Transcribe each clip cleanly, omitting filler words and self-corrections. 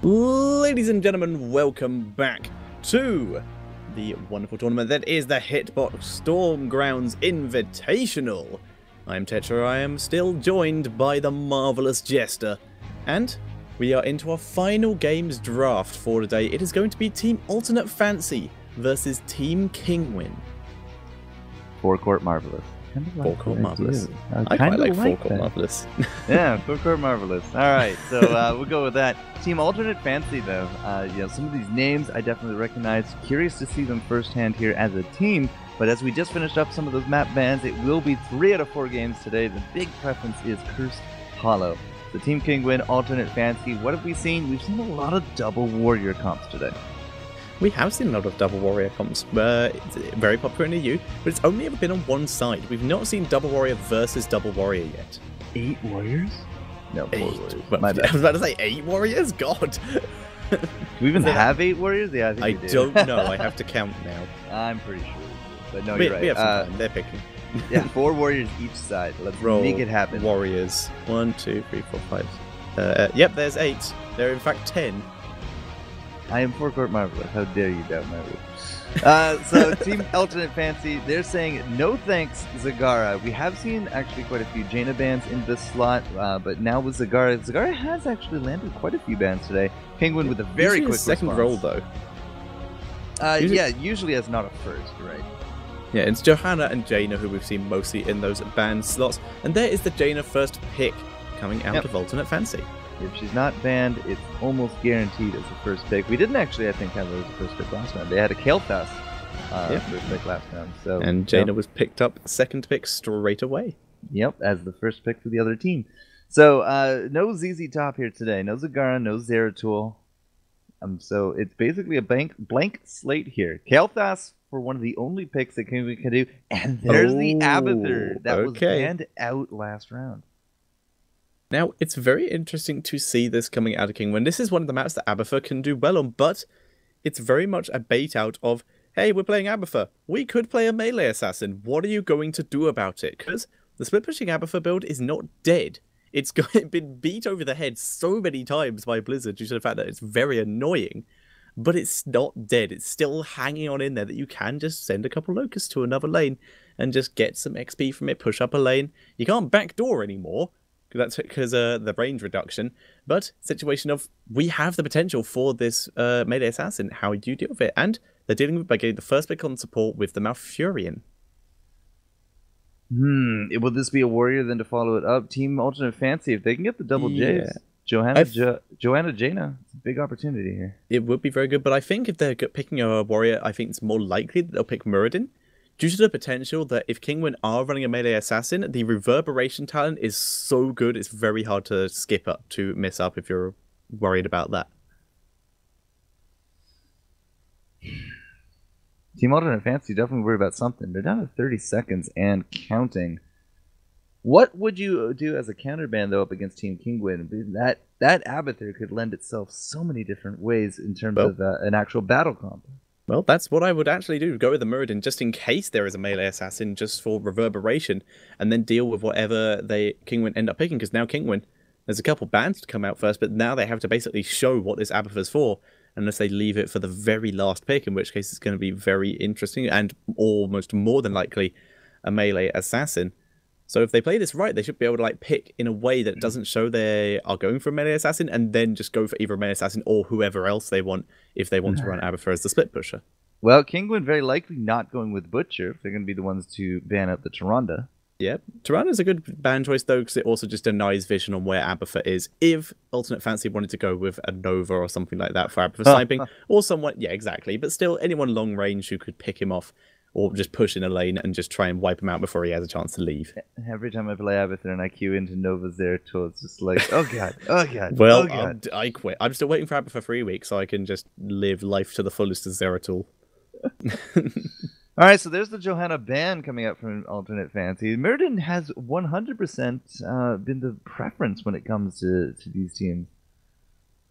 Ladies and gentlemen, welcome back to the wonderful tournament that is the Hitbox Stormgrounds Invitational. I'm Tetra, I am still joined by the marvellous Jester, and we are into our final games draft for today. It is going to be Team Alternate Fancy versus Team Kinguin. Four-court marvelous. Four-court marvelous. I quite like that. four-court marvelous. Yeah, four-court marvelous. All right, so we'll go with that. Team Alternate Fancy, though. Some of these names I definitely recognize. Curious to see them firsthand here as a team. But as we just finished up some of those map bans, it will be 3 out of 4 games today. The big preference is Cursed Hollow. So Team Kinguin, Alternate Fancy. What have we seen? We've seen a lot of double warrior comps today. We have seen a lot of double warrior comps, it's very popular in the EU, but it's only ever been on one side. We've not seen double warrior versus double warrior yet. 8 warriors? No, 4 warriors. Well, I was about to say 8 warriors? God. Do we even have 8 warriors? Yeah, I think I we do. don't know. I have to count now. I'm pretty sure we do. But no, you're right. We have some time. They're picking. Yeah, 4 warriors each side. Let's make it happen. Warriors. 1, 2, 3, 4, 5. Yep, there's 8. There are in fact 10. I am four-court marvelous. How dare you doubt my word. So Team Alternate Fancy, they're saying no thanks Zagara. We have seen actually quite a few Jaina bans in this slot, but now with Zagara, Zagara has actually landed quite a few bans today. Kinguin with a very quick second response. roll though. Yeah, usually as not a first, right? Yeah, it's Johanna and Jaina who we've seen mostly in those ban slots, and there is the Jaina first pick coming out of Alternate Fancy. If she's not banned, it's almost guaranteed as the first pick. We didn't actually, I think, have her as the first pick last round. They had a Kael'thas first pick last round. So, and Jaina was picked up second pick straight away. Yep, as the first pick for the other team. So no ZZ Top here today. No Zagara, no Zeratul. So it's basically a blank slate here. Kael'thas for one of the only picks that Kinguin can do. And there's the Abathur that was banned out last round. Now, it's very interesting to see this coming out of Kinguin. This is one of the maps that Abathur can do well on, but it's very much a bait out of, hey, we're playing Abathur. We could play a melee assassin. What are you going to do about it? Because the split-pushing Abathur build is not dead. It's been beat over the head so many times by Blizzard due to the fact that it's very annoying, but it's not dead. It's still hanging on in there that you can just send a couple locusts to another lane and just get some XP from it, push up a lane. You can't backdoor anymore. That's because the range reduction, but situation of we have the potential for this melee assassin. How do you deal with it? And they're dealing with by getting the first pick on support with the Malfurion. Will this be a warrior then to follow it up? Team Alternate Fancy, if they can get the double J's, Johanna Jaina, it's a big opportunity here. It would be very good, but I think if they're picking a warrior, I think it's more likely that they'll pick Muradin. Due to the potential that if Kinguin are running a melee assassin, the reverberation talent is so good, it's very hard to skip up to miss up if you're worried about that. Team Alternate Fancy definitely worried about something. They're down to 30 seconds and counting. What would you do as a counterban, though, up against Team Kinguin? That Abathur could lend itself so many different ways in terms of an actual battle comp. Well, that's what I would actually do. Go with the Muradin just in case there is a melee assassin just for reverberation, and then deal with whatever Kinguin end up picking, because now Kinguin, there's a couple bans to come out first, but now they have to basically show what this Abathur's for, unless they leave it for the very last pick, in which case it's going to be very interesting and almost more than likely a melee assassin. So if they play this right, they should be able to pick in a way that doesn't show they are going for a melee assassin, and then just go for either a melee assassin or whoever else they want if they want to run Abathur as the split pusher. Well, Kinguin very likely not going with Butcher if they're going to be the ones to ban out the Tyrande. Yeah, Tyranna's a good ban choice though, because it also just denies vision on where Abathur is. If Alternate Fancy wanted to go with a Nova or something like that for Abathur sniping, or someone, yeah, exactly, but still anyone long range who could pick him off, or just push in a lane and just try and wipe him out before he has a chance to leave. Every time I play Abathur and I queue into Nova Zeratul, it's just like, oh god, oh god. Well, oh god. I quit. I'm still waiting for Abathur for 3 weeks so I can just live life to the fullest as Zeratul. Alright, so there's the Johanna ban coming out from Alternate Fancy. Muradin has 100% been the preference when it comes to these teams.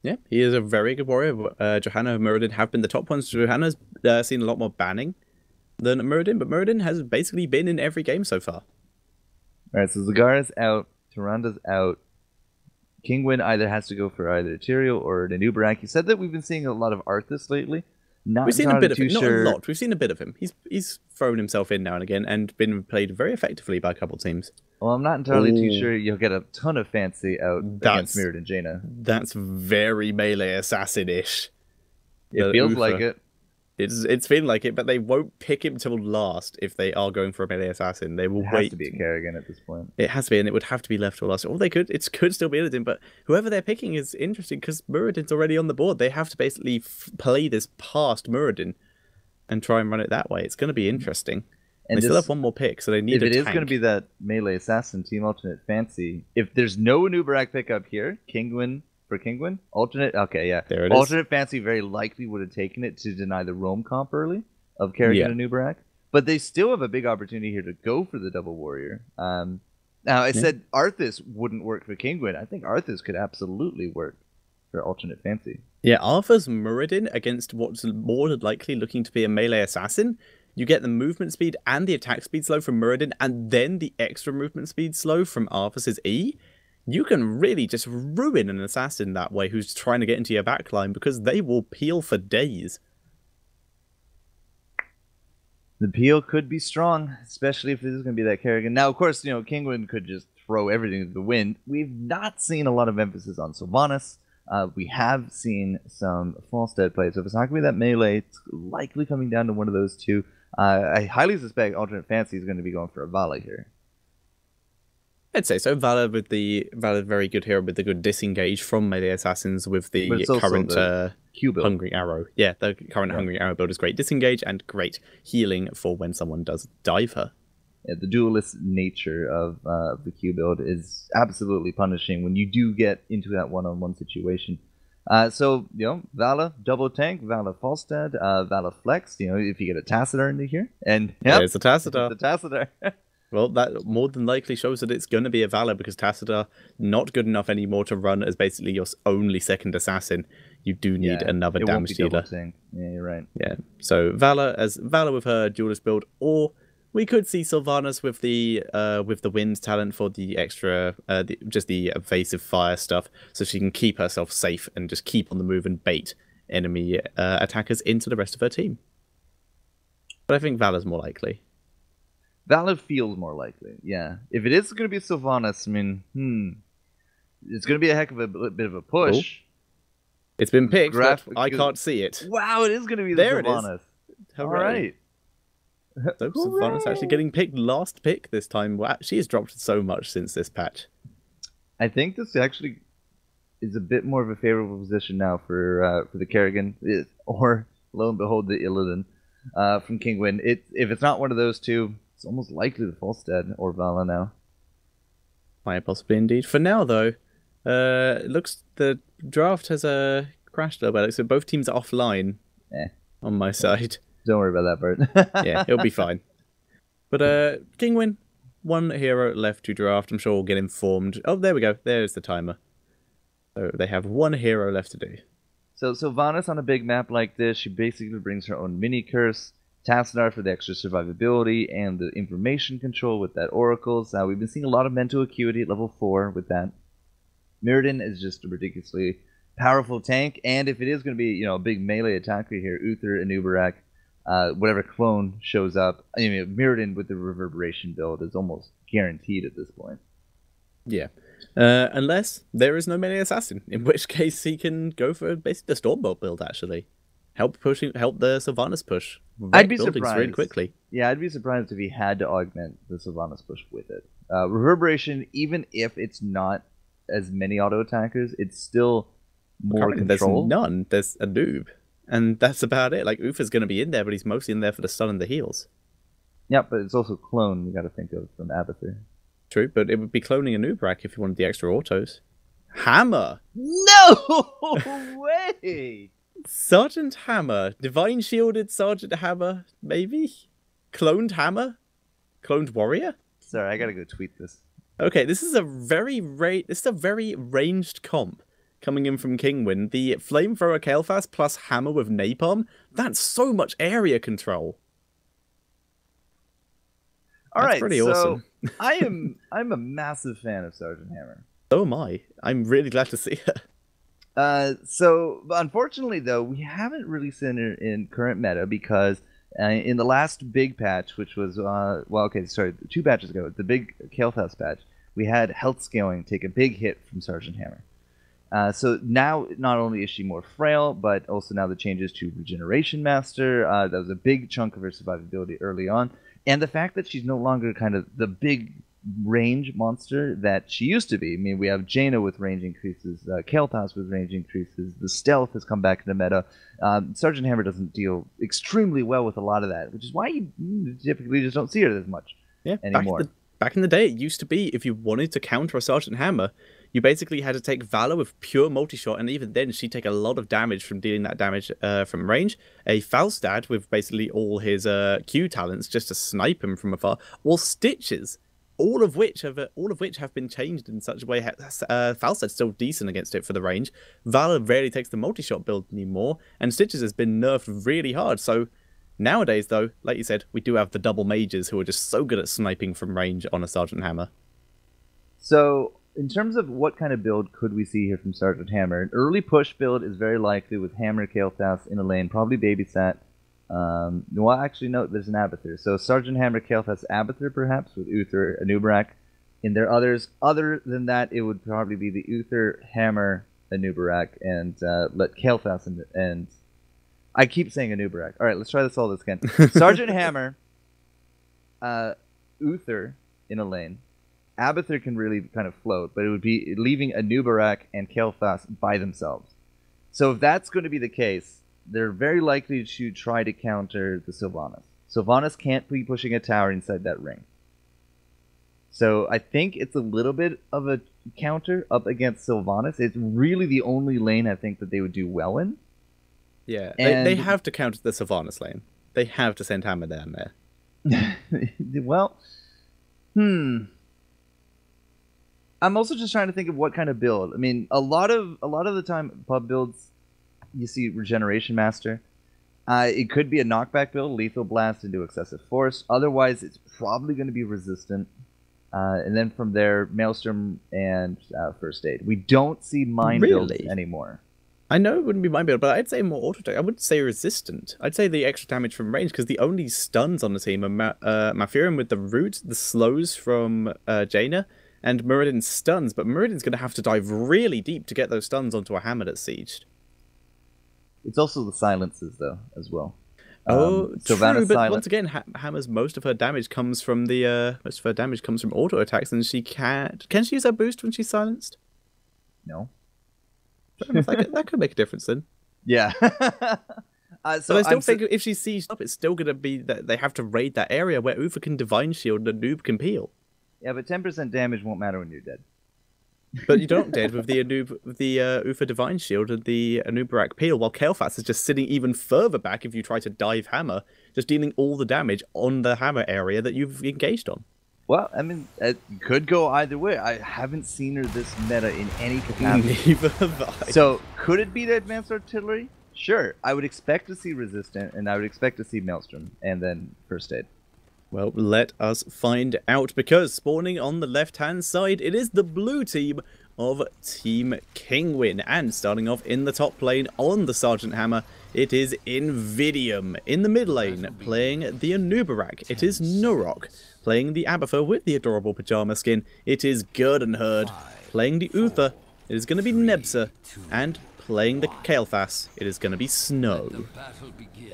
Yeah, he is a very good warrior. Johanna and Muradin have been the top ones. Johanna's seen a lot more banning than Muradin, but Muradin has basically been in every game so far. Alright, so Zagara's out, Tyranda's out. Kinguin either has to go for either Tyrael or an Uberak. He said that we've been seeing a lot of Arthas lately. Not We've seen a entirely bit of too it, not a sure. lot. We've seen a bit of him. He's thrown himself in now and again and been played very effectively by a couple teams. Well, I'm not entirely too Ooh. sure you'll get a ton of fancy out against Mirrodin and Jaina. That's very melee assassin-ish. It feels like it. It's feeling like it, but they won't pick him till last if they are going for a melee assassin. They will It wait. has to be a Kerrigan at this point. It has to be, and it would have to be left till last. Or they could, it could still be Illidan, but whoever they're picking is interesting because Muradin's already on the board. They have to basically play this past Muradin and try and run it that way. It's going to be interesting. And they still have one more pick, so they need a tank. If it is going to be that melee assassin team alternate fancy, if there's no Uberak pickup here, Kinguin for Kinguin, alternate, okay, yeah. There it alternate fancy very likely would have taken it to deny the roam comp early of Kerrigan and Uberak. But they still have a big opportunity here to go for the double warrior. Now, I said Arthas wouldn't work for Kinguin. I think Arthas could absolutely work for alternate fancy. Yeah, Arthur's Muradin against what's more than likely looking to be a melee assassin. You get the movement speed and the attack speed slow from Muradin, and then the extra movement speed slow from Arthas's E. You can really just ruin an assassin that way who's trying to get into your backline because they will peel for days. The peel could be strong, especially if this is going to be that Kerrigan. Now, of course, Kinguin could just throw everything to the wind. We've not seen a lot of emphasis on Sylvanas. We have seen some Falstad play, so if it's not going to be that melee, it's likely coming down to one of those two. I highly suspect alternate fancy is going to be going for a Vala here. I'd say so. Vala very good hero with the good disengage from melee assassins with the current Hungry Arrow. Yeah, the current Hungry Arrow build is great disengage and great healing for when someone does dive her. Yeah, the duelist nature of the Q build is absolutely punishing when you do get into that one-on-one situation. So, Vala, double tank, Vala Falstad, Vala Flex, if you get a Tassadar into here. And there's a Tassadar. It's a Tassadar. Well, that more than likely shows that it's going to be a Vala because Tassadar not good enough anymore to run as basically your only second assassin. You do need another damage dealer. Yeah, you're right. Yeah, so Vala with her duelist build, or we could see Sylvanas with the wind talent for the extra, just the evasive fire stuff, so she can keep herself safe and just keep on the move and bait enemy attackers into the rest of her team. But I think Vala's more likely. Vala feels more likely, yeah. If it is going to be Sylvanas, I mean, it's going to be a heck of a bit of a push. Ooh. It's been picked, but I can't see it. Wow, it is going to be the Sylvanas. All right. So Sylvanas actually getting picked last pick this time. Wow, she has dropped so much since this patch. I think this actually is a bit more of a favorable position now for the Kerrigan, or lo and behold, the Illidan from Kinguin. If it's not one of those two, it's almost likely the Falstad or Vala now. Might possibly indeed. For now, though, it looks the draft has crashed a little bit. So both teams are offline on my side. Don't worry about that part. Yeah, it'll be fine. But Kinguin, one hero left to draft. I'm sure we'll get informed. Oh, there we go. There's the timer. So they have one hero left to do. So Sylvanas on a big map like this, she basically brings her own mini curse. Tassadar for the extra survivability and the information control with that oracles. We've been seeing a lot of mental acuity at level 4 with that. Mirrodin is just a ridiculously powerful tank, and if it is going to be a big melee attacker here, Uther and Uberak, whatever clone shows up, I mean, Mirrodin with the reverberation build is almost guaranteed at this point. Yeah. Unless there is no melee assassin, in which case he can go for basically the Stormbolt build, actually. Help the Sylvanas push. I'd be surprised really quickly. Yeah, I'd be surprised if he had to augment the Sylvanas push with it. Reverberation, even if it's not as many auto attackers, it's still more control. There's none. There's a noob, and that's about it. Like Uther's going to be in there, but he's mostly in there for the stun and the heals. Yeah, but it's also clone. You got to think of from Abathur. True, but it would be cloning a Noobrak if you wanted the extra autos. Hammer. No way. Sergeant Hammer. Divine Shielded Sergeant Hammer, maybe? Cloned Hammer? Cloned Warrior? Sorry, I gotta go tweet this. Okay, this is a very ranged comp coming in from Kinguin. The Flamethrower Kael'thas plus Hammer with Napalm. That's so much area control. All right, pretty awesome. I'm a massive fan of Sergeant Hammer. So am I. I'm really glad to see her. So unfortunately, though, we haven't really seen her in current meta because in the last big patch, which was well, okay, sorry, 2 patches ago, the big Kael'thas patch, we had health scaling take a big hit from Sergeant Hammer. So now, not only is she more frail, but also now the changes to Regeneration Master. That was a big chunk of her survivability early on. And the fact that she's no longer kind of the big range monster that she used to be. I mean, we have Jaina with range increases, Kael'thas with range increases, the stealth has come back into meta. Sergeant Hammer doesn't deal extremely well with a lot of that, which is why you typically just don't see her as much anymore. Back in the day, it used to be if you wanted to counter a Sergeant Hammer, you basically had to take Valor with pure multi-shot, and even then she'd take a lot of damage from dealing that damage from range. A Falstad with basically all his Q talents just to snipe him from afar, or Stitches, all of which have been changed in such a way. Falstad's still decent against it for the range. Valor rarely takes the multi-shot build anymore, and Stitches has been nerfed really hard. So nowadays, though, like you said, we do have the double mages who are just so good at sniping from range on a Sergeant Hammer. So, in terms of what kind of build could we see here from Sergeant Hammer, an early push build is very likely with Hammer, Kael'thas in a lane, probably Babysat. Well, actually, no, there's an Abathur. So, Sergeant Hammer, Kael'thas, Abathur, perhaps, with Uther, Anubarak. And there are others. Other than that, it would probably be the Uther, Hammer, Anubarak, and let Kael'thas and I keep saying Anubarak. All right, let's try all this again. Sergeant Hammer, Uther in a lane. Abathur can really kind of float, but it would be leaving Anubarak and Kael'thas by themselves. So if that's going to be the case, they're very likely to try to counter the Sylvanas. Sylvanas can't be pushing a tower inside that ring. So I think it's a little bit of a counter up against Sylvanas. It's really the only lane I think that they would do well in. Yeah, they have to counter the Sylvanas lane. They have to send Hammer down there. Well, I'm also just trying to think of what kind of build. I mean, a lot of the time, pub builds, you see Regeneration Master. It could be a knockback build, Lethal Blast into Excessive Force. Otherwise, it's probably going to be Resistant. And then from there, Maelstrom and First Aid. We don't see Mind builds anymore. I know it wouldn't be Mind build, but I'd say more auto attack. I wouldn't say Resistant. I'd say the extra damage from range, because the only stuns on the team are Mafirin with the root, the slows from Jaina, and Muradin's stuns, but Muradin's going to have to dive really deep to get those stuns onto a Hammer that's sieged. It's also the silences, though, as well. True, but once again, Hammer's most of her damage comes from auto attacks, and she can't. Can she use her boost when she's silenced? No. That could make a difference then. Yeah. So I still think if she sieged up, it's still going to be that they have to raid that area where Ufa can Divine Shield and Noob can peel. Yeah, but 10% damage won't matter when you're dead. But you're not dead with the Ufa Divine Shield and the Anubarak peel, while Kael'thas is just sitting even further back if you try to dive Hammer, just dealing all the damage on the Hammer area that you've engaged on. Well, I mean, it could go either way. I haven't seen her this meta in any capacity. Neither have I. So, could it be the Advanced Artillery? Sure. I would expect to see Resistant, and I would expect to see Maelstrom, and then First Aid. Well, let us find out, because spawning on the left-hand side, it is the blue team of Team Kinguin. And starting off in the top lane on the Sergeant Hammer, it is Invidium. In the mid lane, playing the Anubarak, it is Nurok. Playing the Abathur with the adorable pajama skin, it is Gurdenherd. Playing the Uther, it is going to be Nebsa. And playing the Kael'thas, it is going to be Snow.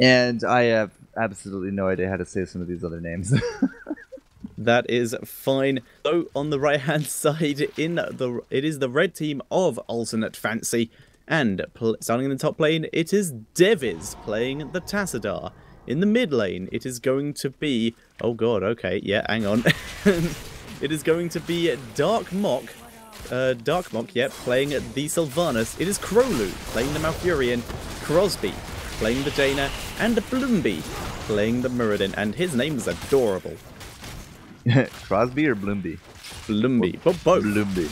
And I have absolutely no idea how to say some of these other names. That is fine. So on the right hand side, it is the red team of Alternate Fancy, and starting in the top lane, it is Deviz playing the Tassadar. In the mid lane, it is going to be, oh god, okay, yeah, hang on. It is going to be Dark Mock, playing the Sylvanas. It is Krolu playing the Malfurion, Crosby playing the Jaina, and Bloomby playing the Muradin, and his name is adorable. Crosby or Bloomby? Bloomby. Both. Bloomby.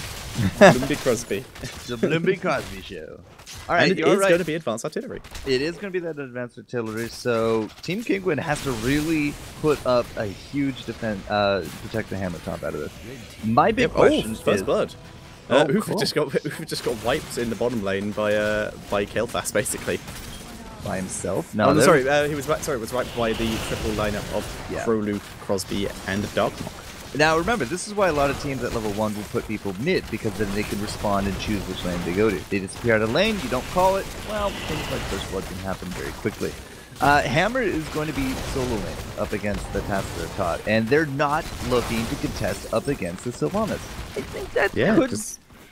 Bloomby Crosby. The Bloomby Crosby show. All right, and it is going to be Advanced Artillery. It is going to be that Advanced Artillery, so Team Kinguin has to really put up a huge defense, protect the Hammer top out of this. My big question is... First Blood. Oh, Ufa cool. just got wiped in the bottom lane by Kael'thas basically. By himself? No, No, sorry, was wiped by the triple lineup of Crowloo, Crosby, and Darkmock. Now remember, this is why a lot of teams at level 1 will put people mid, because then they can respond and choose which lane they go to. They disappear out of lane, you don't call it, well, things like First Blood can happen very quickly. Hammer is going to be solo lane up against the Tasker Todd, and they're not looking to contest up against the Sylvanas. I think that could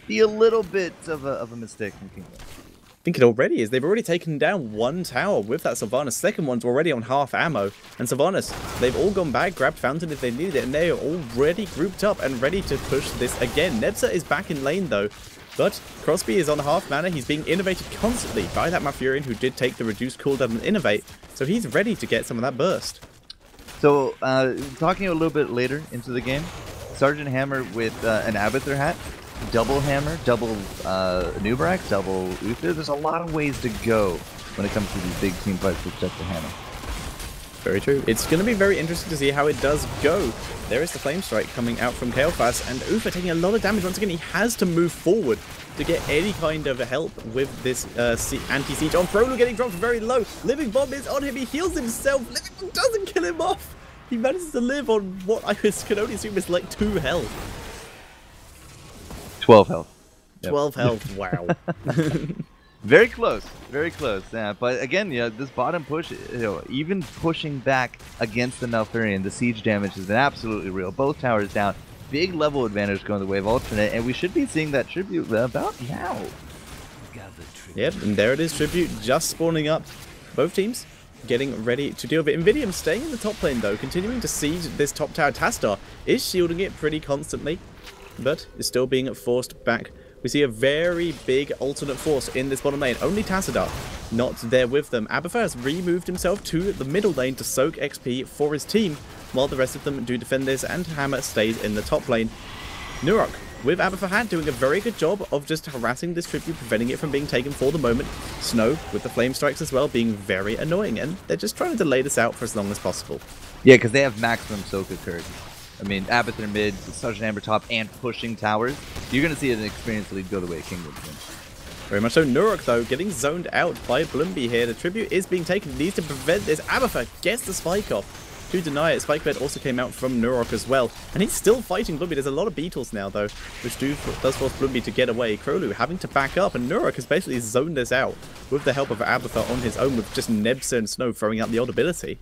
be a little bit of a mistake from Kinguin. I think it already is. They've already taken down one tower with that Sylvanas. Second one's already on half ammo. And Sylvanas, they've all gone back, grabbed Fountain if they needed it, and they are already grouped up and ready to push this again. Nebza is back in lane though, but Crosby is on half mana. He's being innovated constantly by that Malfurion who did take the reduced cooldown and innovate, so he's ready to get some of that burst. So, talking a little bit later into the game, Sergeant Hammer with an Abathur hat, double Hammer, double Nubrax, double Uther. There's a lot of ways to go when it comes to these big team fights with just the Hammer. Very true. It's going to be very interesting to see how it does go. There is the Flame Strike coming out from Kael'thas, and Ufa taking a lot of damage. Once again, he has to move forward to get any kind of help with this anti-siege. On Frollo getting dropped very low. Living Bomb is on him. He heals himself. Living Bomb doesn't kill him off. He manages to live on what I can only assume is like 2 health. 12 health. 12 health, wow. Very close, very close. Yeah, but again, this bottom push, even pushing back against the Malfurion, the siege damage has been absolutely real. Both towers down, big level advantage going the way of Alternate, and we should be seeing that tribute about now. Yep, and there it is, tribute just spawning up. Both teams getting ready to deal with it. Invidium staying in the top lane though, continuing to siege this top tower. Tastar is shielding it pretty constantly, but is still being forced back. We see a very big alternate force in this bottom lane. Only Tassadar not there with them. Abathur has removed himself to the middle lane to soak XP for his team, while the rest of them do defend this, and Hammer stays in the top lane. Nurok with Abathur Hat doing a very good job of just harassing this tribute, preventing it from being taken for the moment. Snow with the flame strikes as well, being very annoying, and they're just trying to delay this out for as long as possible. Yeah, because they have maximum soak occurred. I mean, Abathur mid, Sergeant Amber top, and pushing towers. You're going to see an experienced lead go the way of Kinguin. Very much so. Nurok, though, getting zoned out by Bloomby here. The tribute is being taken. Needs to prevent this. Abathur gets the spike off. To deny it, Spike Bed also came out from Nurok as well. And he's still fighting Bloomby. There's a lot of beetles now, though, which does force Bloomby to get away. Crowloo having to back up, and Nurok has basically zoned this out with the help of Abathur on his own, with just Nebza and Snow throwing out the odd ability.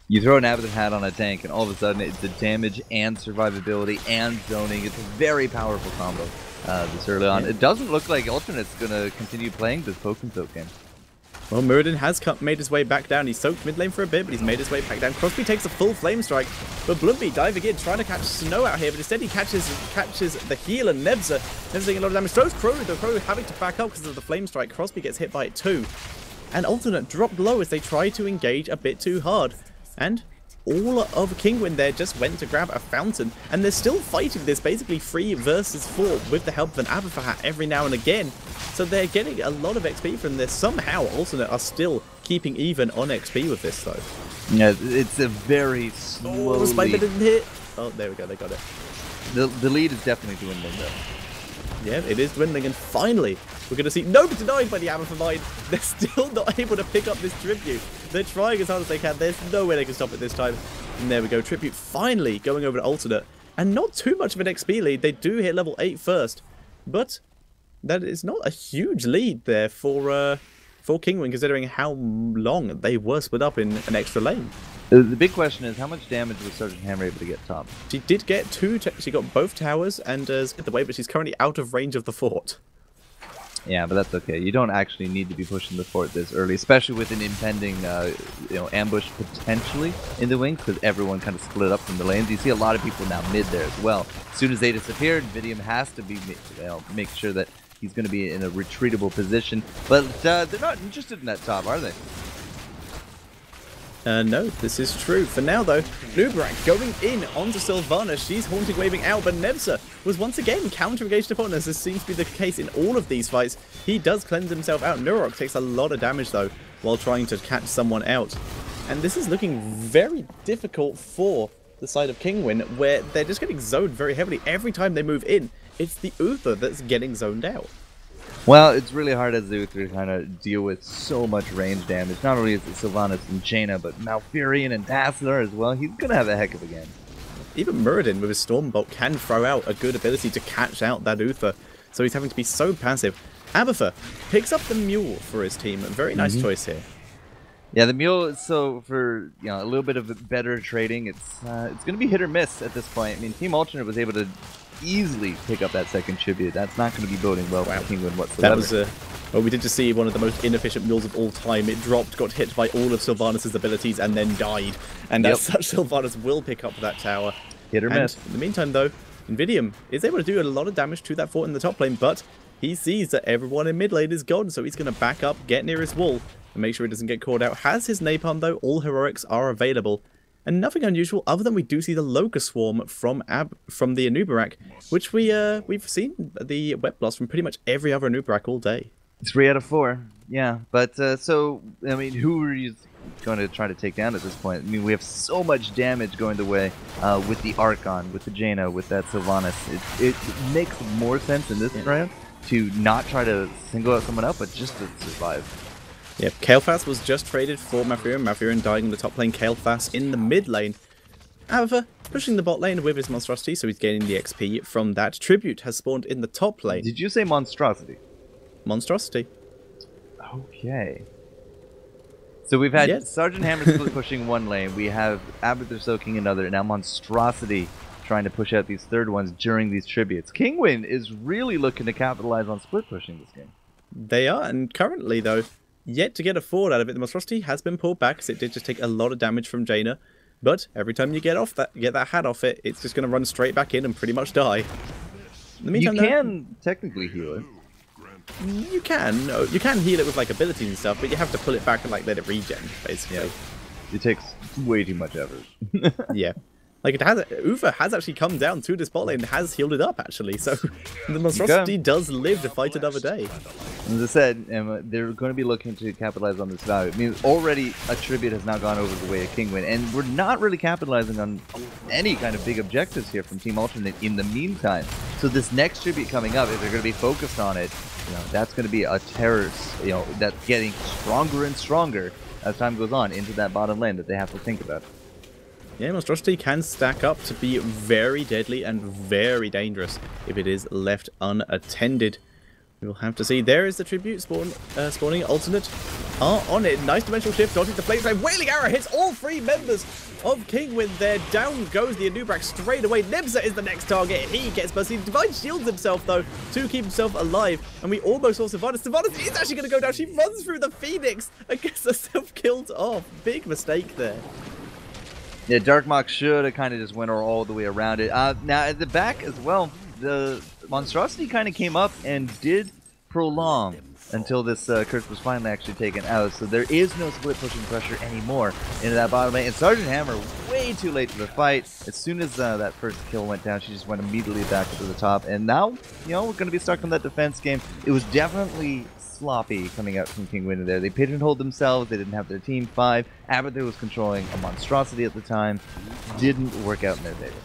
You throw an Abathur Hat on a tank, and all of a sudden it's the damage and survivability and zoning. It's a very powerful combo this early on. It doesn't look like Alternate's going to continue playing this poke and soak game. Well, Muradin has made his way back down. He soaked mid lane for a bit, but he's made his way back down. Crosby takes a full flame strike, but Bloomby diving in, trying to catch Snow out here, but instead he catches the healer, Nebza. Nebza doing a lot of damage. Throws Crowloo, though Crowloo having to back up because of the flame strike. Crosby gets hit by it too. And Alternate dropped low as they try to engage a bit too hard. And all of Kinguin there just went to grab a fountain, and they're still fighting this basically 3 versus 4 with the help of an Abathur Hat every now and again. So they're getting a lot of XP from this. Somehow Alternate are still keeping even on XP with this though. Yeah, it's a very slow lead. Spider didn't hit. Oh, there we go, they got it. The lead is definitely dwindling though. Yeah, it is dwindling, and finally we're going to see... No, denied by the Abathur Mine. They're still not able to pick up this tribute. They're trying as hard as they can. There's no way they can stop it this time. And there we go. Tribute finally going over to Alternate. And not too much of an XP lead. They do hit level 8 first. But that is not a huge lead there for Kinguin, considering how long they were split up in an extra lane. The big question is, how much damage was Sergeant Hammer able to get top? She did get 2... She got both towers and hit the way, but she's currently out of range of the fort. Yeah, but that's okay. You don't actually need to be pushing the fort this early, especially with an impending, ambush potentially in the wings, because everyone kind of split up from the lanes. You see a lot of people now mid there as well. As soon as they disappeared, Vidium has to be make sure that he's going to be in a retreatable position. But they're not interested in that top, are they? No, this is true. For now, though, Nubrak going in onto Sylvana. She's haunting waving out, but Nebza was once again counter-engaged upon us. This seems to be the case in all of these fights. He does cleanse himself out. Nurok takes a lot of damage, though, while trying to catch someone out. And this is looking very difficult for the side of Kinguin, where they're just getting zoned very heavily. Every time they move in, it's the Uther that's getting zoned out. Well, it's really hard as the Uther to kind of deal with so much range damage. Not only is it Sylvanas and Jaina, but Malfurion and Dazzler as well. He's going to have a heck of a game. Even Muradin with his Stormbolt can throw out a good ability to catch out that Uther, so he's having to be so passive. Abathur picks up the Mule for his team. Very nice choice here. Yeah, the Mule, so for a little bit of better trading, it's going to be hit or miss at this point. I mean, Team Alternate was able to easily pick up that second tribute. That's not going to be boding well for Kinguin whatsoever. That was well, we did just see one of the most inefficient mules of all time. It dropped, got hit by all of Sylvanas' abilities, and then died. And as such, Sylvanas will pick up that tower. Hit or miss. In the meantime, though, Invidium is able to do a lot of damage to that fort in the top lane, but he sees that everyone in mid lane is gone, so he's going to back up, get near his wall, and make sure he doesn't get caught out. Has his Napalm, though. All heroics are available. And nothing unusual other than we do see the Locust Swarm from the Anubarak, which we've seen the Web Blast from pretty much every other Anubarak all day. 3 out of 4, yeah. But so I mean, who are you going to try to take down at this point? I mean, we have so much damage going the way with the Archon, with the Jaina, with that Sylvanas. It makes more sense in this round to not try to single out someone up, but just to survive. Yep, Kael'thas was just traded for Malfurion. Malfurion dying in the top lane, Kael'thas in the mid lane. However, pushing the bot lane with his monstrosity, so he's gaining the XP from that. Tribute has spawned in the top lane. Did you say monstrosity? Monstrosity. Okay. So we've had Sergeant Hammer split pushing one lane. We have Abathur soaking another, and now Monstrosity trying to push out these third ones during these tributes. Kinguin is really looking to capitalize on split pushing this game. They are, and currently, though, yet to get a forward out of it. The Monstrosity has been pulled back, so it did just take a lot of damage from Jaina. But every time you get that hat off it, it's just going to run straight back in and pretty much die. In the meantime, you can technically heal it. You can heal it with like abilities and stuff, but you have to pull it back and like let it regen, basically. Yeah. It takes way too much effort. Yeah. Like Uther has actually come down to this bot lane and has healed it up actually, so the Monstrosity does live to fight another day. As I said, they're going to be looking to capitalize on this value. I mean, already a tribute has now gone over the way of Kinguin, and we're not really capitalizing on any kind of big objectives here from Team Alternate in the meantime. So this next tribute coming up, if they're going to be focused on it, that's going to be a terror, that's getting stronger and stronger as time goes on into that bottom lane that they have to think about. Yeah, Monstrosity can stack up to be very deadly and very dangerous if it is left unattended. We will have to see. There is the tribute spawning. Alternate are on it. Nice dimensional shift, dodging the flame flame. Wailing arrow hits all 3 members of Kinguin there. Down goes the Anubarak straight away. Nibza is the next target. He gets bursted. Divine shields himself though to keep himself alive. And we almost saw Sylvanas. Sylvanas is actually going to go down. She runs through the Phoenix and gets herself killed off. Big mistake there. Yeah, Darkmock should have kind of just went all the way around it. Now, at the back as well, the Monstrosity kind of came up and did prolong until this curse was finally actually taken out. So there is no split pushing pressure anymore into that bottom lane. And Sergeant Hammer, way too late to the fight. As soon as that first kill went down, she just went immediately back to the top. And now, we're going to be stuck on that defense game. It was definitely sloppy coming out from Kinguin there. They pigeonholed themselves. They didn't have their team 5. Abathur was controlling a Monstrosity at the time. Didn't work out in their favor.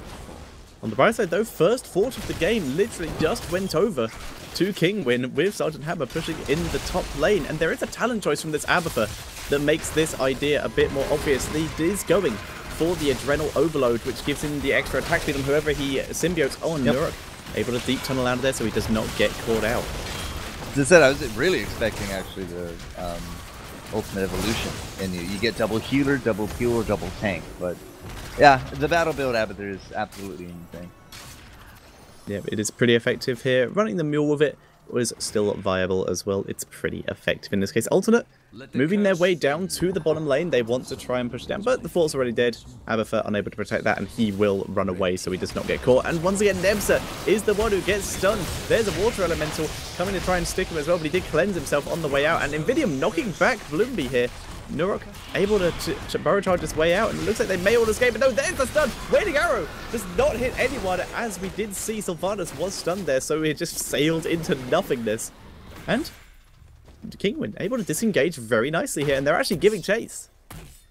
On the bright side though, first fort of the game literally just went over to Kinguin with Sergeant Hammer pushing in the top lane. And there is a talent choice from this Abathur that makes this idea a bit more obvious. He is going for the Adrenal Overload, which gives him the extra attack speed on whoever he symbiotes on. Nuruk able to deep tunnel out of there so he does not get caught out. As I said, I was really expecting actually the ultimate evolution, and you get double healer, double pure, double tank. But yeah, the battle build Abathur is absolutely insane. Yeah, it is pretty effective here. Running the mule with it was still viable as well. It's pretty effective in this case. Alternate moving their way down to the bottom lane. They want to try and push down, but the fort's already dead. Abathur unable to protect that, and he will run away so he does not get caught. And once again, Nebza is the one who gets stunned. There's a water elemental coming to try and stick him as well, but he did cleanse himself on the way out. And Invidium knocking back Bloomby here. Nuruk able to burrow charge his way out, and it looks like they may all escape, but no, there's the stun! Wailing arrow does not hit anyone, as we did see Sylvanas was stunned there, so it just sailed into nothingness. And Kinguin able to disengage very nicely here, and they're actually giving chase.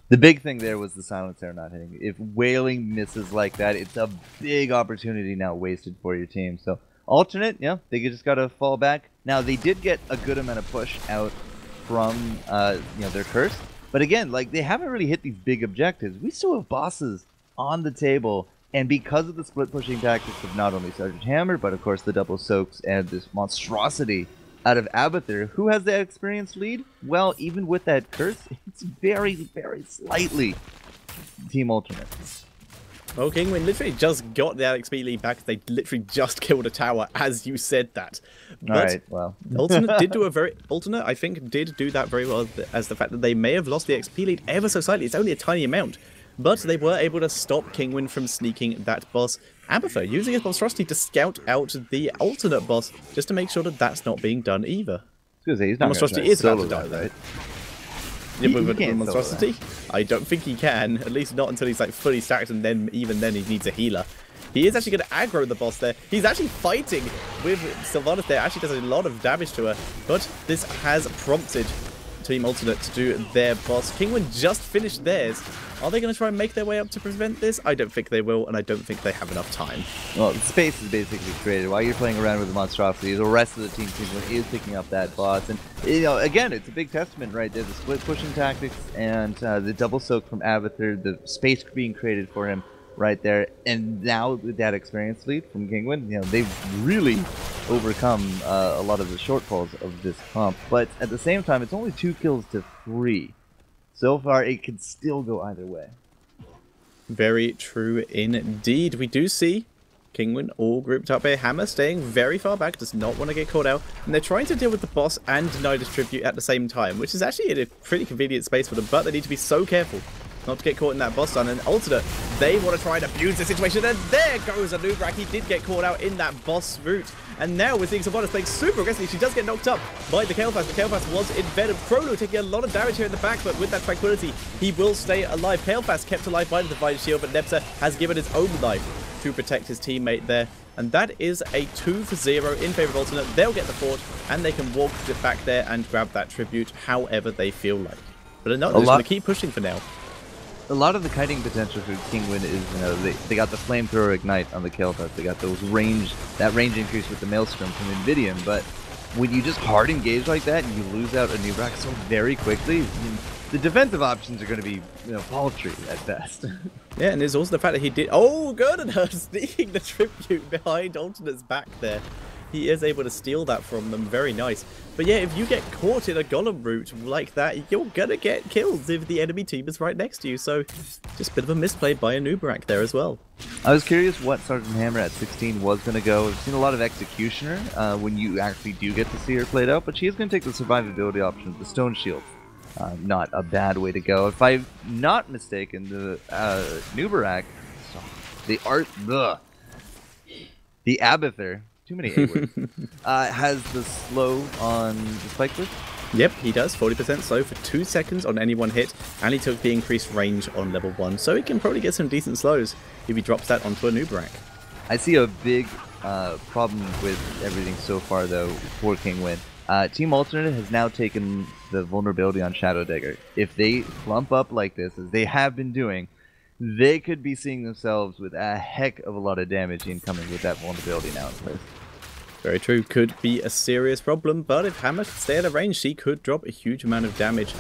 The big thing there was the silencer not hitting. If Wailing misses like that, it's a big opportunity now wasted for your team. So alternate, yeah, they just got to fall back. Now they did get a good amount of push out from their curse, but again, like they haven't really hit these big objectives. We still have bosses on the table, and because of the split pushing tactics of not only Sergeant Hammer, but of course the double soaks and this monstrosity out of Abathur, who has that experienced lead? Well, even with that curse, it's very, very slightly Team Alternate. Well, Kinguin literally just got the XP lead back. They literally just killed a tower as you said that. But Alright, well. Alternate did do a very... Alternate, I think, did do that very well, as the fact that they may have lost the XP lead ever so slightly. It's only a tiny amount. But they were able to stop Kinguin from sneaking that boss. Abathur using his monstrosity to scout out the alternate boss, just to make sure that that's not being done either. He's not monstrosity is about to die, right? Yeah, but with monstrosity, I don't think he can. At least not until he's like fully stacked, and then even then he needs a healer. He is actually going to aggro the boss there. He's actually fighting with Sylvanas there. Actually does a lot of damage to her, but this has prompted Team Alternate to do their boss. Kinguin just finished theirs. Are they going to try and make their way up to prevent this? I don't think they will, and I don't think they have enough time. Well, the space is basically created. While you're playing around with the monstrosity, the rest of the team is picking up that boss. And, again, it's a big testament right there. The split pushing tactics and the double soak from Abathur, the space being created for him right there. And now with that experience lead from Kinguin, they've really overcome a lot of the shortfalls of this comp. But at the same time, it's only 2 kills to 3. So far, it could still go either way. Very true indeed. We do see Kinguin all grouped up here. Hammer staying very far back, does not want to get caught out. And they're trying to deal with the boss and deny this tribute at the same time, which is actually in a pretty convenient space for them, but they need to be so careful not to get caught in that boss stun. And Alternate, they want to try and abuse the situation. And there goes a Nubrak. He did get caught out in that boss route. And now we're seeing Sylvanas playing super aggressively. She does get knocked up by the Kael'thas. The Kael'thas was embedded. Chrono taking a lot of damage here in the back, but with that tranquility, he will stay alive. Kael'thas kept alive by the Divine Shield, but Nebza has given his own life to protect his teammate there. And that is a 2-0 in favor of Alternate. They'll get the fort, and they can walk back there and grab that tribute however they feel like. But no, they're just going to keep pushing for now. A lot of the kiting potential for Kinguin is, they got the flamethrower ignite on the Kael'thas. They got that range increase with the maelstrom from Invidium. But when you just hard engage like that and you lose out a Nubrak so very quickly, the defensive options are going to be paltry at best. Yeah, and there's also the fact that he did... Oh, good! And sneaking the tribute behind Alternate's back there. He is able to steal that from them. Very nice. But yeah, if you get caught in a golem route like that, you're gonna get killed if the enemy team is right next to you. So, just a bit of a misplay by a Nubrak there as well. I was curious what Sergeant Hammer at 16 was going to go. I've seen a lot of Executioner when you actually do get to see her played out, but she is going to take the survivability option of the Stone Shield. Not a bad way to go. If I'm not mistaken, the Nubarak, the Abathur, too many A words, has the slow on the spike burst. Yep, he does. 40% slow for 2 seconds on any one hit, and he took the increased range on level 1, so he can probably get some decent slows if he drops that onto a Nubrak. I see a big problem with everything so far, though, for Kinguin. Team Alternate has now taken the vulnerability on Shadow Dagger. If they clump up like this, as they have been doing, they could be seeing themselves with a heck of a lot of damage incoming with that vulnerability now in place. Very true. Could be a serious problem, but if Hammer could stay at a range, she could drop a huge amount of damage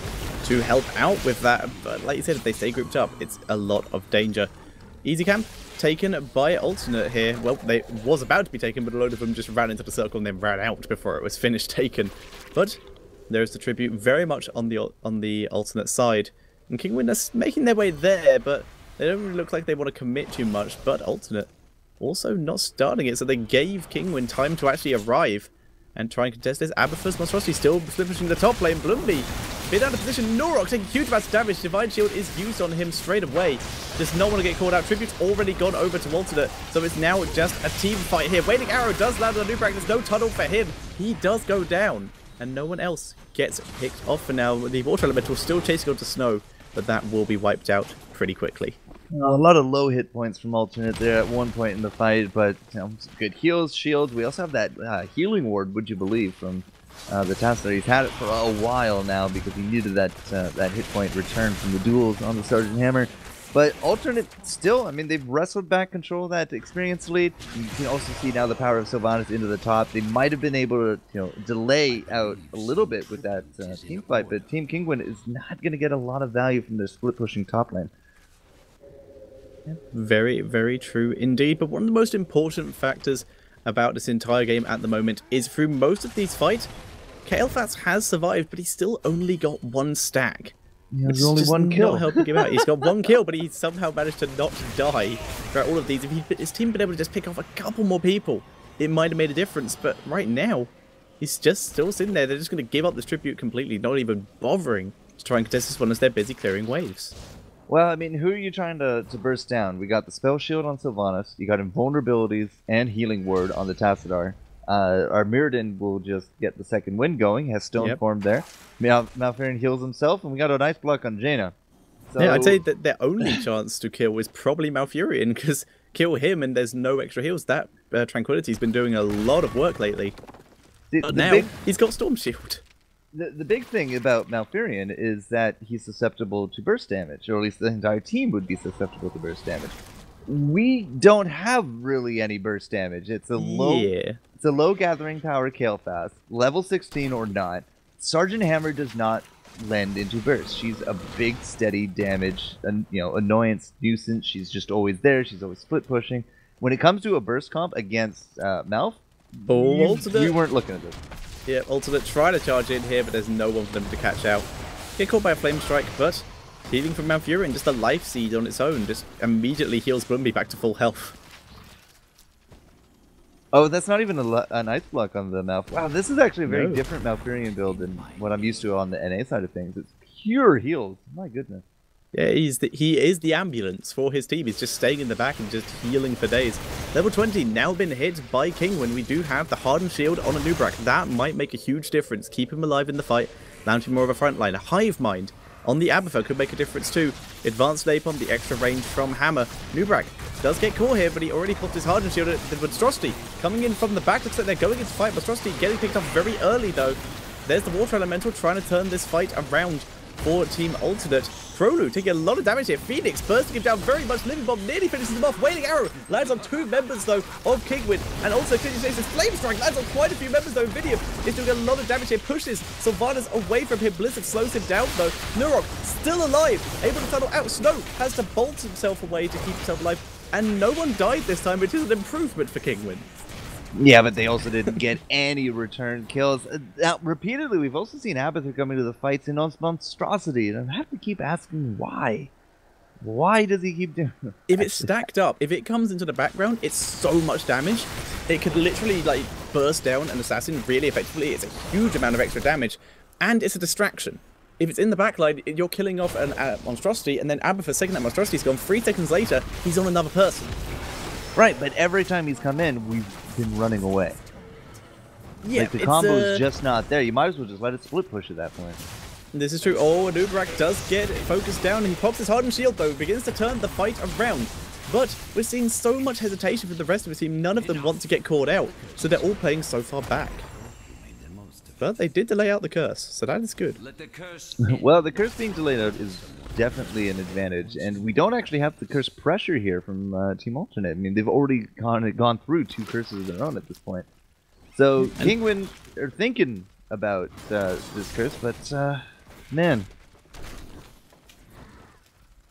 to help out with that. But like you said, if they stay grouped up, it's a lot of danger. Easy camp taken by Alternate here. Well, they was about to be taken, but a load of them just ran into the circle and then ran out before it was finished taken. But there's the tribute very much on the Alternate side. And Kinguin is making their way there, but they don't really look like they want to commit too much. But Alternate also not starting it, so they gave Kinguin time to actually arrive and try and contest this. Abathur's monstrosity still pushing the top lane. Bloomby been out of position. Norok taking huge amounts of damage. Divine Shield is used on him straight away. Does not want to get caught out. Tribute's already gone over to Alternate, so it's now just a team fight here. Waiting Arrow does land on the Nubrak. There's no tunnel for him. He does go down, and no one else gets picked off for now. The Water Elemental still chasing onto Snow, but that will be wiped out pretty quickly. A lot of low hit points from Alternate there at one point in the fight, but some good heals, shields. We also have that healing ward, would you believe, from the Tassadar. He's had it for a while now because he needed that that hit point return from the duels on the Sergeant Hammer. But Alternate still, I mean, they've wrestled back control of that experience lead. You can also see now the power of Sylvanas into the top. They might have been able to, delay out a little bit with that team fight, but Team Kinguin is not going to get a lot of value from their split pushing top lane. Very, very true indeed. But one of the most important factors about this entire game at the moment is through most of these fights, Kael'thas has survived, but he's still only got one stack. There's only one kill. Not helping him out. He's got one kill, but he somehow managed to not die throughout all of these. If his team had been able to just pick off a couple more people, it might have made a difference. But right now, he's just still sitting there. They're just going to give up this tribute completely, not even bothering to try and contest this one as they're busy clearing waves. Well, I mean, who are you trying to burst down? We got the Spell Shield on Sylvanas, you got Invulnerabilities and Healing Word on the Tassadar. Our Mirrodin will just get the second wind going, has Stone formed there. Malfurion heals himself, and we got a nice block on Jaina. So... Yeah, I'd say that their only chance to kill is probably Malfurion, because kill him and there's no extra heals. That Tranquility's been doing a lot of work lately. But now, he's got Storm Shield. The big thing about Malfurion is that he's susceptible to burst damage, or at least the entire team would be susceptible to burst damage. We don't have really any burst damage. It's a low gathering power Kael'thas, level 16 or not. Sergeant Hammer does not lend into burst. She's a big steady damage, annoyance, nuisance. She's just always there. She's always split pushing. When it comes to a burst comp against Malf, you weren't looking at this. Yeah, Ultimate trying to charge in here, but there's no one for them to catch out. Get caught by a Flame Strike, but healing from Malfurion, just a Life Seed on its own, just immediately heals Brumby back to full health. Oh, that's not even an Ice Block on the Malf. Wow, this is actually a very different Malfurion build than what I'm used to on the NA side of things. It's pure heals. My goodness. Yeah, he is the ambulance for his team. He's just staying in the back and just healing for days. Level 20 now been hit by Kinguin. We do have the Hardened Shield on a Nubrak. That might make a huge difference. Keep him alive in the fight. Allow him to be more of a frontline. A Hive Mind on the Abathur could make a difference too. Advanced Napalm, the extra range from Hammer. Nubrak does get caught here, but he already popped his Hardened Shield. The Monstrosity coming in from the back. Looks like they're going into fight. Monstrosity getting picked up very early though. There's the Water Elemental trying to turn this fight around for Team Alternate. Prolu taking a lot of damage here. Phoenix bursting him down very much. Living Bomb nearly finishes him off. Wailing Arrow lands on 2 members though of Kinguin, and also Kinguin's Flame Strike lands on quite a few members though. Vidium is doing a lot of damage here. Pushes Sylvanas away from him. Blizzard slows him down though. Nurok still alive, able to tunnel out. Snow has to bolt himself away to keep himself alive, and no one died this time, which is an improvement for Kinguin. Yeah, but they also didn't get any return kills. Now, repeatedly, we've also seen Abathur coming to the fights in Monstrosity, and I have to keep asking why. Why does he keep doing it? If it's stacked up, if it comes into the background, it's so much damage. It could literally, like, burst down an assassin really effectively. It's a huge amount of extra damage, and it's a distraction. If it's in the backline, you're killing off an Monstrosity, and then Abathur, second that Monstrosity's gone, 3 seconds later, he's on another person. Right, but every time he's come in, we've been running away. Yeah, like the combo's just not there. You might as well just let it split push at that point. This is true. Oh, Nubrak does get focused down, and he pops his Hardened Shield though, begins to turn the fight around. But we're seeing so much hesitation from the rest of the team. None of them want to get caught out, so they're all playing so far back. But they did delay out the curse, so that is good. Well, the curse being delayed out is definitely an advantage, and we don't actually have the curse pressure here from Team Alternate. I mean, they've already gone through 2 curses of their own at this point. So Kinguin are thinking about this curse, but man.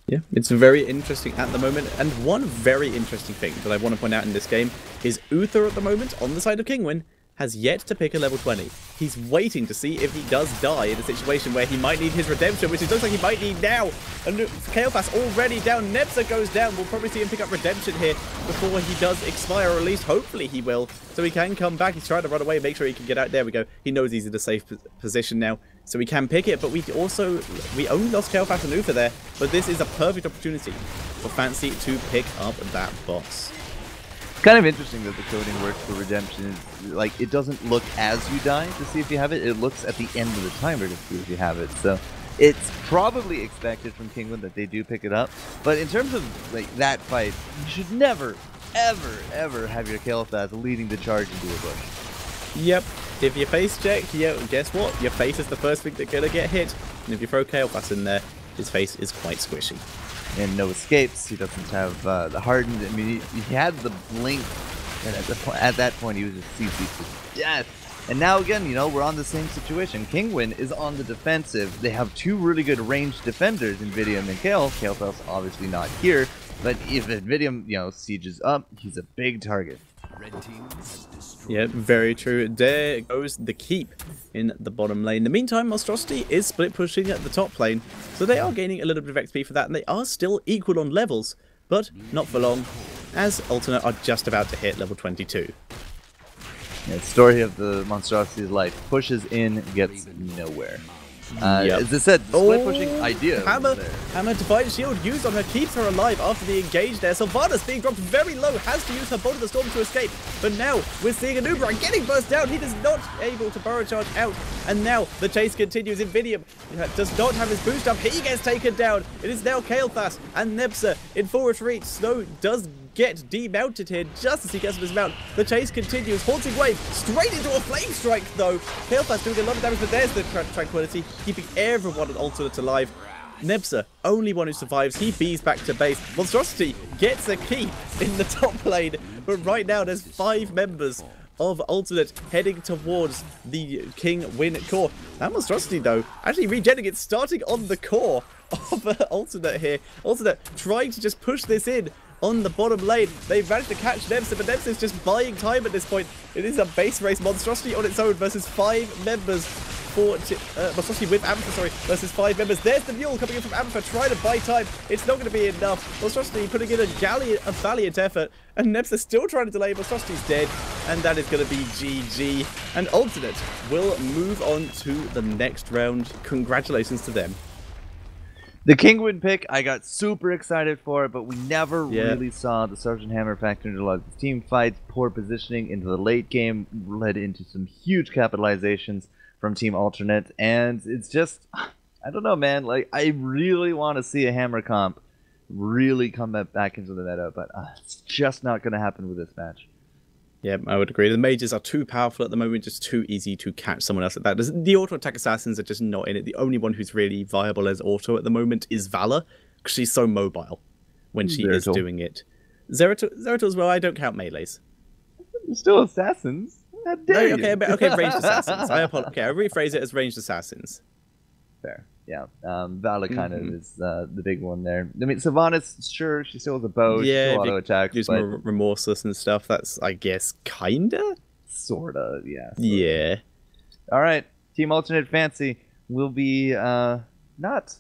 Yeah, it's very interesting at the moment, and one very interesting thing that I want to point out in this game is Uther at the moment, on the side of Kinguin, has yet to pick a level 20. He's waiting to see if he does die in a situation where he might need his redemption, which it looks like he might need now. And Kael'thas already down. Nebza goes down. We'll probably see him pick up redemption here before he does expire, or at least hopefully he will, so he can come back. He's trying to run away and make sure he can get out. There we go. He knows he's in a safe position now, so we can pick it. But we only lost Kael'thas and Uther there, but this is a perfect opportunity for Fancy to pick up that boss. Kind of interesting that the coding works for redemption. Like, it doesn't look as you die to see if you have it. It looks at the end of the timer to see if you have it. So it's probably expected from Kinguin that they do pick it up. But in terms of like that fight, you should never, ever, ever have your Kael'thas leading the charge into a bush. Yep. If you face check, yeah, guess what? Your face is the first thing that's gonna get hit. And if you throw Kael'thas in there, his face is quite squishy. And no escapes. He doesn't have the hardened. I mean, he had the blink, and at that point he was just CC to death. And now again, you know, we're on the same situation. Kinguin is on the defensive. They have two really good ranged defenders, Invidium and Kael. Kael'thas obviously not here, but if Invidium, you know, sieges up, he's a big target. Yeah, very true. There goes the keep in the bottom lane. In the meantime, Monstrosity is split pushing at the top lane, so they are gaining a little bit of XP for that, and they are still equal on levels, but not for long, as Alternate are just about to hit level 22. Yeah, story of the Monstrosity's life. Pushes in, gets nowhere. As I said, the split pushing idea. Hammer Divine Shield used on her keeps her alive after the engage there. Sylvanas being dropped very low, has to use her Bolt of the Storm to escape. But now we're seeing Anubra getting burst down. He is not able to burrow charge out. And now the chase continues. Invidium does not have his boost up. He gets taken down. It is now Kael'thas and Nebsa in full retreat. Snow does get demounted here just as he gets on his mount. The chase continues. Haunting Wave straight into a Flame Strike though. Kael'thas doing a lot of damage, but there's the Tranquility, keeping everyone on Alternate alive. Nebsa, only one who survives. He bees back to base. Monstrosity gets a keep in the top lane, but right now there's 5 members of Alternate heading towards the Kinguin core. That Monstrosity though, actually regenerating it, starting on the core of Alternate here. Alternate trying to just push this in on the bottom lane. They've managed to catch Nebsa, but Nebsa is just buying time at this point. It is a base race. Monstrosity on its own versus 5 members for Monstrosity with Ampha, sorry, versus 5 members. There's the mule coming in from Ampha, trying to buy time. It's not going to be enough. Monstrosity putting in a valiant effort, and Nebsa still trying to delay. Monstrosity's dead, and that is going to be GG. And Alternate will move on to the next round. Congratulations to them. The Kinguin pick, I got super excited for it, but we never really saw the Sergeant Hammer factor into a lot of the team fights. Poor positioning into the late game led into some huge capitalizations from Team Alternate, and it's just, I don't know, man. Like, I really want to see a Hammer comp really come back into the meta, but it's just not going to happen with this match. Yeah, I would agree. The mages are too powerful at the moment, just too easy to catch someone else at that. The auto-attack assassins are just not in it. The only one who's really viable as auto at the moment is Valor, because she's so mobile when she is doing it. Zeratul as well, I don't count melees. They're still assassins. How dare you? Okay, ranged assassins. I apologize. Okay, I rephrase it as ranged assassins. Fair. Yeah, Valor kind of is the big one there. I mean, Sylvanas, sure, she still has a bow, yeah, she auto attacks, use more remorseless and stuff. That's, I guess, kinda? Sorta, yeah. Yeah. Alright, Team Alternate Fancy will be not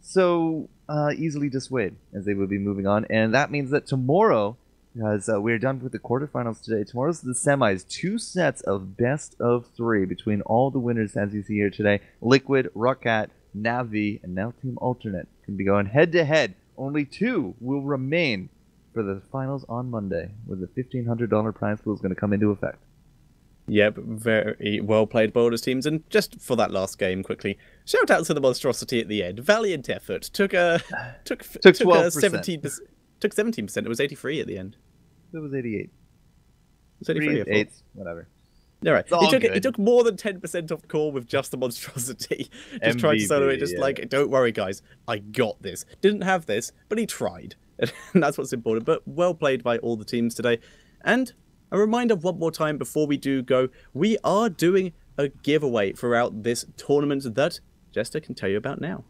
so easily dissuaded as they will be moving on, and that means that tomorrow, as we're done with the quarterfinals today, tomorrow's the semis, 2 sets of best of 3 between all the winners as you see here today. Liquid, Rockcat, Navi, and now Team Alternate can be going head-to-head. Only 2 will remain for the finals on Monday, where the $1,500 prize pool is going to come into effect. Yep, very well played Boulders teams. And just for that last game, quickly, shout out to the Monstrosity at the end. Valiant effort. Took 12%. Took 17%. It was 83 at the end. It was 88. It was 83. 8, whatever. All right. He took more than 10% off core with just the Monstrosity. Just trying to solo it, like, don't worry, guys, I got this. Didn't have this, but he tried. And that's what's important. But well played by all the teams today. And a reminder one more time before we do go, we are doing a giveaway throughout this tournament that Jester can tell you about now.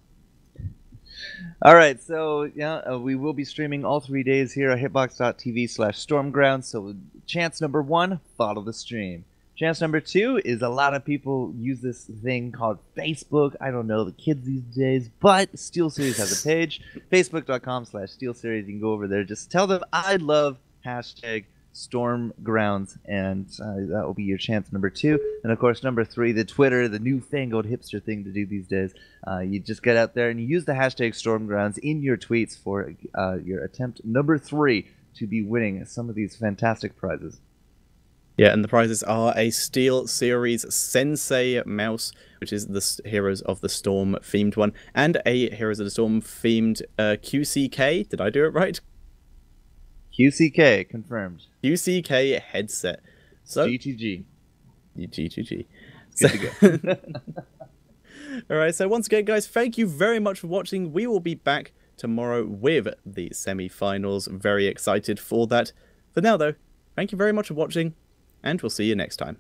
Alright, so yeah, we will be streaming all 3 days here at hitbox.tv/stormgrounds. So chance number 1, follow the stream. Chance number 2 is a lot of people use this thing called Facebook. I don't know the kids these days, but SteelSeries has a page, facebook.com/SteelSeries. You can go over there. Just tell them I love #Stormgrounds, and that will be your chance number 2. And of course, number 3, the Twitter, the newfangled hipster thing to do these days. You just get out there and you use the #Stormgrounds in your tweets for your attempt number 3 to be winning some of these fantastic prizes. Yeah, and the prizes are a Steel Series Sensei mouse, which is the Heroes of the Storm themed one, and a Heroes of the Storm themed QCK. Did I do it right? QCK, confirmed. QCK headset. So GTG. GG. Good to go. Alright, so once again, guys, thank you very much for watching. We will be back tomorrow with the semi-finals. Very excited for that. For now, though, thank you very much for watching, and we'll see you next time.